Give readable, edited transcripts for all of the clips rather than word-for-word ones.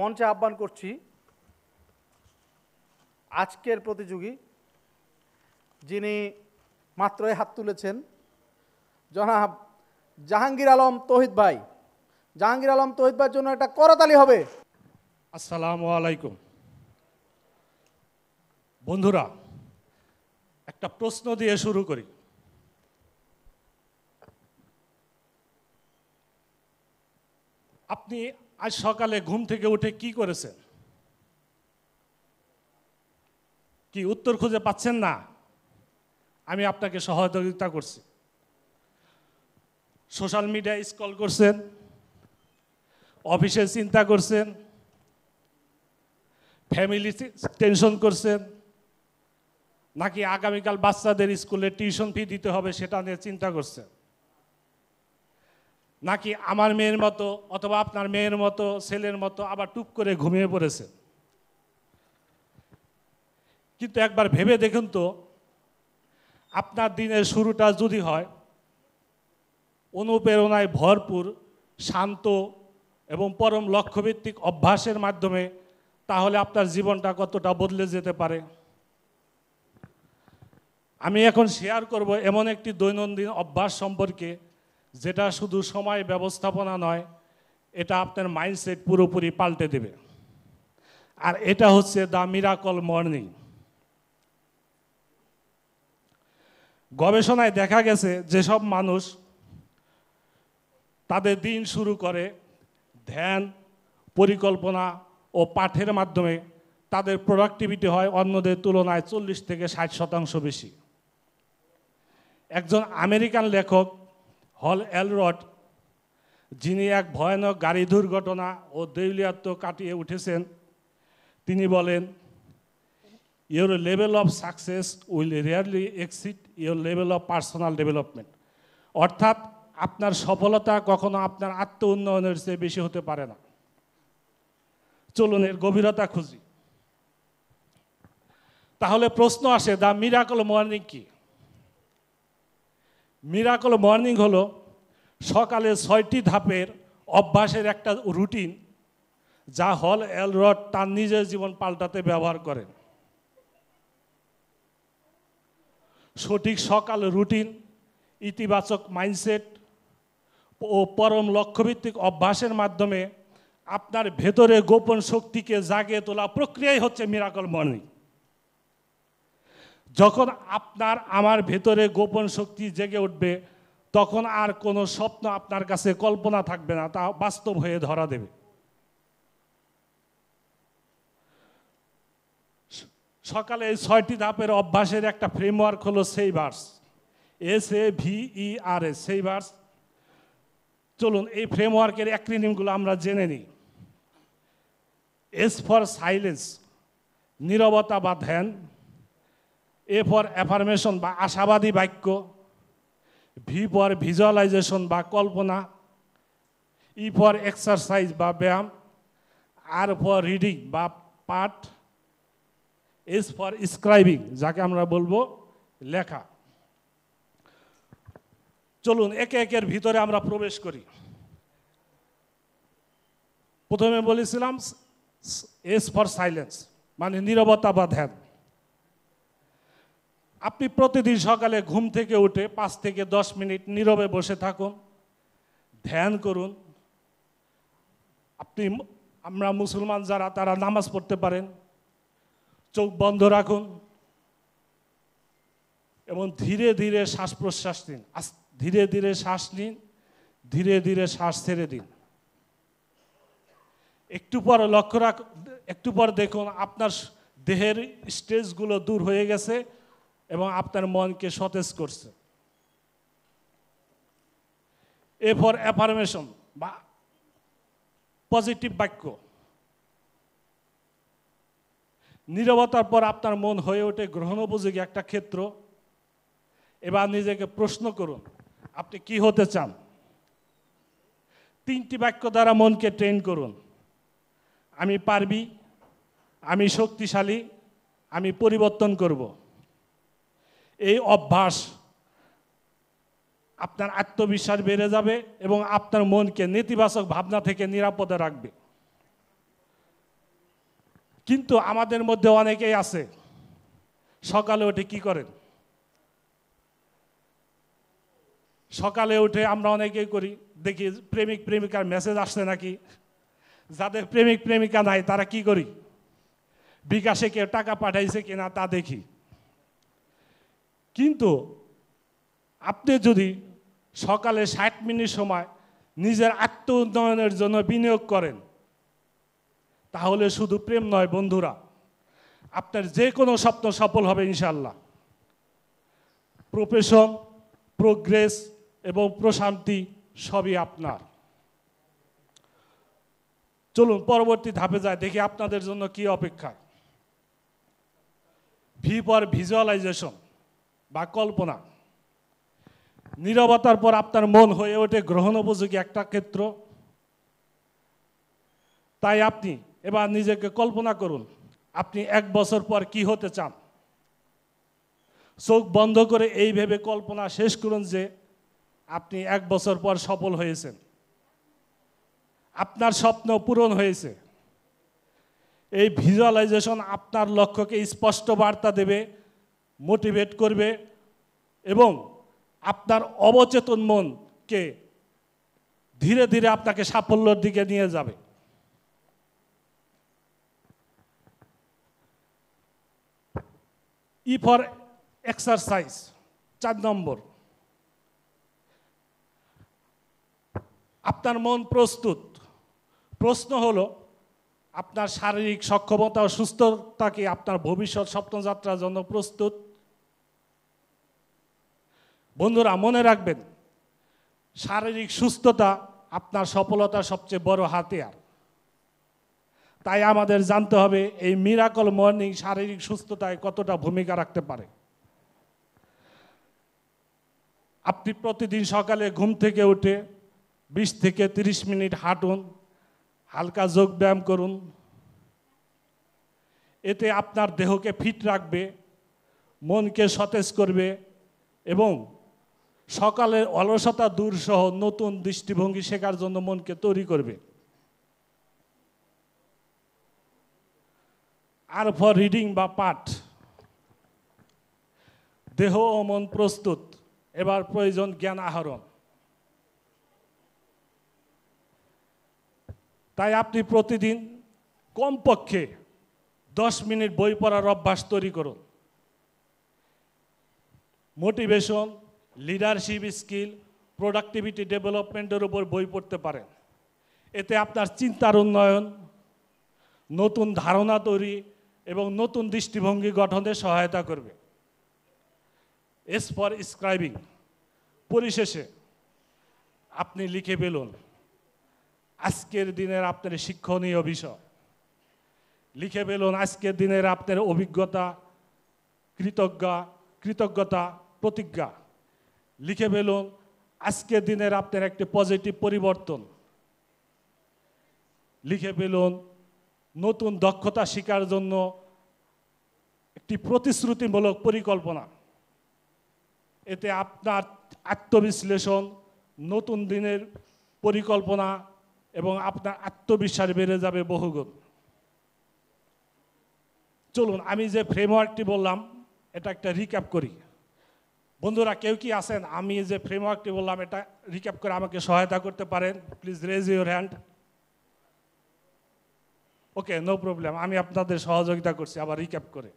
মঞ্চে আহ্বান করছি আজকের প্রতিযোগী, যিনি মাত্রই হাত তুলেছেন, জনাব জাহাঙ্গীর আলম তৌহিদ ভাই। জাহাঙ্গীর আলম তৌহিদ ভাইয়ের জন্য একটা করতালি হবে। আসসালামু আলাইকুম। বন্ধুরা, একটা প্রশ্ন দিয়ে শুরু করি। আপনি আজ সকালে ঘুম থেকে উঠে কি করেছেন? কি উত্তর খুঁজে পাচ্ছেন না? আমি আপনাকে সহযোগিতা করছি। সোশ্যাল মিডিয়ায় স্ক্রল করছেন, অফিসে চিন্তা করছেন, ফ্যামিলি টেনশন করছেন, নাকি আগামীকাল বাচ্চাদের স্কুলে টিউশন ফি দিতে হবে সেটা নিয়ে চিন্তা করছেন, নাকি আমার মেয়ের মতো অথবা আপনার মেয়ের মতো ছেলের মতো আবার টুপ করে ঘুমিয়ে পড়েছেন? কিন্তু একবার ভেবে দেখুন তো, আপনার দিনের শুরুটা যদি হয় অনুপ্রেরণায় ভরপুর, শান্ত এবং পরম লক্ষ্যভিত্তিক অভ্যাসের মাধ্যমে, তাহলে আপনার জীবনটা কতটা বদলে যেতে পারে। আমি এখন শেয়ার করব এমন একটি দৈনন্দিন অভ্যাস সম্পর্কে, যেটা শুধু সময় ব্যবস্থাপনা নয়, এটা আপনার মাইন্ডসেট পুরোপুরি পাল্টে দেবে। আর এটা হচ্ছে দ্য মিরাকল মর্নিং। গবেষণায় দেখা গেছে যেসব মানুষ তাদের দিন শুরু করে ধ্যান, পরিকল্পনা ও পাঠের মাধ্যমে, তাদের প্রোডাক্টিভিটি হয় অন্যদের তুলনায় 40 থেকে 60% বেশি। একজন আমেরিকান লেখক হল এলরড, যিনি এক ভয়ানক গাড়ি দুর্ঘটনা ও দেউলিয়াত্ব কাটিয়ে উঠেছেন, তিনি বলেন, your level of success will rarely exceed your level of personal development. অর্থাৎ আপনার সফলতা কখনো আপনার আত্ম উন্নয়নের চেয়ে বেশি হতে পারে না। চলুন এর গভীরতা খুঁজি। তাহলে প্রশ্ন আসে, দ্য মিরাকল মর্নিং কি? মিরাকল মর্নিং হলো সকালে 6টি ধাপের অভ্যাসের একটা রুটিন, যা হল এলরড তার নিজের জীবন পাল্টাতে ব্যবহার করেন। সঠিক সকাল রুটিন, ইতিবাচক মাইন্ডসেট ও পরম লক্ষ্যভিত্তিক অভ্যাসের মাধ্যমে আপনার ভেতরে গোপন শক্তিকে জাগিয়ে তোলা প্রক্রিয়াই হচ্ছে মিরাকল মর্নিং। যখন আপনার আমার ভেতরে গোপন শক্তি জেগে উঠবে, তখন আর কোনো স্বপ্ন আপনার কাছে কল্পনা থাকবে না, তা বাস্তব হয়ে ধরা দেবে। সকালে এই 6টি ধাপের অভ্যাসের একটা ফ্রেমওয়ার্ক হলো সেইভার্স, SAVERS, সেইভার্স। চলুন এই ফ্রেমওয়ার্কের অ্যাক্রোনিমগুলো আমরা জেনে নিই। S ফর সাইলেন্স, নীরবতা বা ধ্যান। A ফর অ্যাফার্মেশন বা আশাবাদী বাক্য। V ফর ভিজুয়ালাইজেশন বা কল্পনা। E ফর এক্সারসাইজ বা ব্যায়াম। R ফর রিডিং বা পাঠ। S ফর স্ক্রাইবিং, যাকে আমরা বলবো লেখা। চলুন একে একের ভিতরে আমরা প্রবেশ করি। প্রথমে বলেছিলাম S ফর সাইলেন্স, মানে নীরবতা বা ধ্যান। আপনি প্রতিদিন সকালে ঘুম থেকে উঠে 5 থেকে 10 মিনিট নীরবে বসে থাকুন, ধ্যান করুন। আমরা মুসলমান যারা, তারা নামাজ পড়তে পারেন। চোখ বন্ধ রাখুন এবং ধীরে ধীরে শ্বাস প্রশ্বাস নিন। ধীরে ধীরে শ্বাস নিন, ধীরে ধীরে শ্বাস ছেড়ে দিন। একটু পর দেখুন আপনার দেহের স্ট্রেসগুলো দূর হয়ে গেছে এবং আপনার মনকে সতেজ করছে। A ফর অ্যাফার্মেশন বা পজিটিভ বাক্য। নীরবতার পর আপনার মন হয়ে ওঠে গ্রহণোপযোগী একটা ক্ষেত্র। এবার নিজেকে প্রশ্ন করুন, আপনি কি হতে চান? 3টি বাক্য দ্বারা মনকে ট্রেন করুন। আমি পারবি, আমি শক্তিশালী, আমি পরিবর্তন করব। এই অভ্যাস আপনার আত্মবিশ্বাস বেড়ে যাবে এবং আপনার মনকে নেতিবাচক ভাবনা থেকে নিরাপদে রাখবে। কিন্তু আমাদের মধ্যে অনেকেই আছে সকালে উঠে কি করেন, সকালে উঠে আমরা অনেকেই করি দেখি প্রেমিক প্রেমিকার মেসেজ আসছে নাকি। যাদের প্রেমিক প্রেমিকা নাই তারা কি করি, বিকাশে কেউ টাকা পাঠাইছে কিনা তা দেখি। কিন্তু আপনি যদি সকালে 60 মিনিট সময় নিজের আত্ম উন্নয়নের জন্য বিনিয়োগ করেন, তাহলে শুধু প্রেম নয় বন্ধুরা, আপনার যে কোনো স্বপ্ন সফল হবে ইনশাল্লাহ। প্রফেশন, প্রোগ্রেস এবং প্রশান্তি সবই আপনার। চলুন পরবর্তী ধাপে যায়, দেখি আপনাদের জন্য কি অপেক্ষা। ভি ফর ভিজুয়ালাইজেশন বা কল্পনা। নীরবতার পর আপনার মন হয়ে ওঠে গ্রহণ উপযোগী একটা ক্ষেত্র। তাই আপনি এবার নিজেকে কল্পনা করুন আপনি 1 বছর পর কি হতে চান। চোখ বন্ধ করে এই ভেবে কল্পনা শেষ করুন যে আপনি 1 বছর পর সফল হয়েছেন, আপনার স্বপ্ন পূরণ হয়েছে। এই ভিজুয়ালাইজেশন আপনার লক্ষ্যকে স্পষ্ট বার্তা দেবে, মোটিভেট করবে এবং আপনার অবচেতন মনকে ধীরে ধীরে আপনাকে সাফল্যের দিকে নিয়ে যাবে। ই ফর এক্সারসাইজ, 4 নম্বর। আপনার মন প্রস্তুত। প্রশ্ন হলো আপনার শারীরিক সক্ষমতা ও সুস্থতা কি আপনার ভবিষ্যৎ স্বপ্নযাত্রার জন্য প্রস্তুত? বন্ধুরা মনে রাখবেন, শারীরিক সুস্থতা আপনার সফলতার সবচেয়ে বড় হাতিয়ার। তাই আমাদের জানতে হবে এই মিরাকল মর্নিং শারীরিক সুস্থতায় কতটা ভূমিকা রাখতে পারে। আপনি প্রতিদিন সকালে ঘুম থেকে উঠে 20 থেকে 30 মিনিট হাঁটুন, হালকা যোগ ব্যায়াম করুন। এতে আপনার দেহকে ফিট রাখবে, মনকে সতেজ করবে এবং সকালের অলসতা দূর সহ নতুন দৃষ্টিভঙ্গি শেখার জন্য মনকে তৈরি করবে। আর ফর রিডিং বা পাঠ। দেহ ও মন প্রস্তুত, এবার প্রয়োজন জ্ঞান আহরণ। তাই আপনি প্রতিদিন কমপক্ষে 10 মিনিট বই পড়ার অভ্যাস তৈরি করুন। মোটিভেশন, লিডারশিপ স্কিল, প্রোডাক্টিভিটি ডেভেলপমেন্টের উপর বই পড়তে পারেন। এতে আপনার চিন্তার উন্নয়ন, নতুন ধারণা তৈরি এবং নতুন দৃষ্টিভঙ্গি গঠনে সহায়তা করবে। S for scribing. পরিশেষে আপনি লিখে ফেলুন আজকের দিনের আপনার শিক্ষণীয় বিষয়। লিখে ফেলুন আজকের দিনের আপনার অভিজ্ঞতা, কৃতজ্ঞতা, প্রতিজ্ঞা। লিখে ফেলুন আজকের দিনের আপনার একটি পজিটিভ পরিবর্তন। লিখে ফেলুন নতুন দক্ষতা শেখার জন্য একটি প্রতিশ্রুতিমূলক পরিকল্পনা। এতে আপনার আত্মবিশ্লেষণ, নতুন দিনের পরিকল্পনা এবং আপনার আত্মবিশ্বাস বেড়ে যাবে বহুগুণ। চলুন আমি যে ফ্রেমওয়ার্কটি বললাম এটা একটা রিক্যাপ করি। বন্ধুরা কেউ কি আছেন আমি যে ফ্রেমওয়ার্কটি বললাম এটা রিক্যাপ করে আমাকে সহায়তা করতে পারেন? Please raise your hand. Okay, no problem, আমি আপনাদের সহযোগিতা করছি। আবার রিক্যাপ করে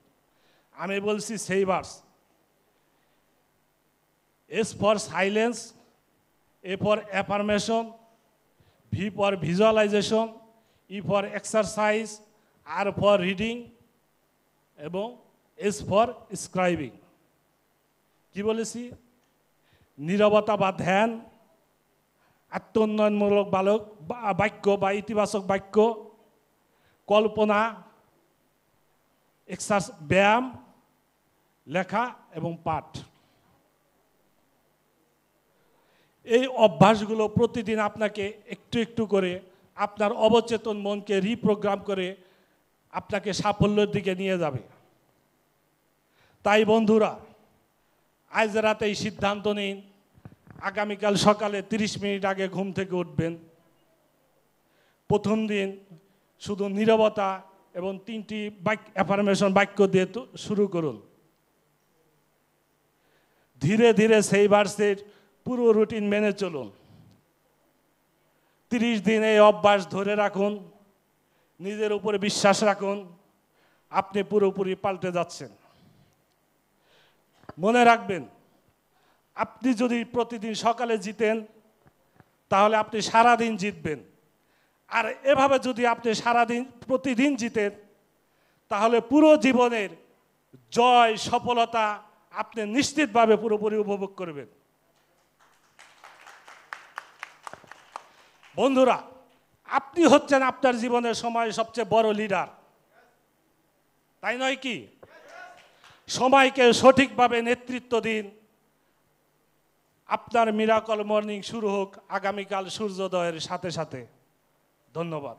আমি বলছি SAVERS. S for silence, A for affirmation, V for visualisation, E for exercise, R for reading এবং এস ফর স্ক্রাইবিং। কি বলেছি? নীরবতা বা ধ্যান, আত্ম উন্নয়নমূলক বাক্য বা ইতিবাচক বাক্য, কল্পনা, ব্যায়াম, লেখা এবং পাঠ। এই অভ্যাসগুলো প্রতিদিন আপনাকে একটু একটু করে আপনার অবচেতন মনকে রিপ্রোগ্রাম করে আপনাকে সাফল্যের দিকে নিয়ে যাবে। তাই বন্ধুরা আজ রাতেই সিদ্ধান্ত নিন আগামীকাল সকালে 30 মিনিট আগে ঘুম থেকে উঠবেন। প্রথম দিন শুধু নীরবতা এবং 3টি অ্যাফার্মেশন বাক্য দিয়ে শুরু করুন। ধীরে ধীরে সেই ভার্সের পুরো রুটিন মেনে চলুন। 30 দিন এই অভ্যাস ধরে রাখুন, নিজের উপরে বিশ্বাস রাখুন, আপনি পুরোপুরি পাল্টে যাচ্ছেন। মনে রাখবেন, আপনি যদি প্রতিদিন সকালে জিতেন তাহলে আপনি সারাদিন জিতবেন, আর এভাবে যদি আপনি প্রতিদিন জিতেন তাহলে পুরো জীবনের জয় সফলতা আপনি নিশ্চিতভাবে পুরোপুরি উপভোগ করবেন। বন্ধুরা, আপনি হচ্ছেন আপনার জীবনের সময় সবচেয়ে বড় লিডার, তাই নয় কি? সময়কে সঠিকভাবে নেতৃত্ব দিন। আপনার মিরাকল মর্নিং শুরু হোক আগামীকাল সূর্যোদয়ের সাথে সাথে। ধন্যবাদ।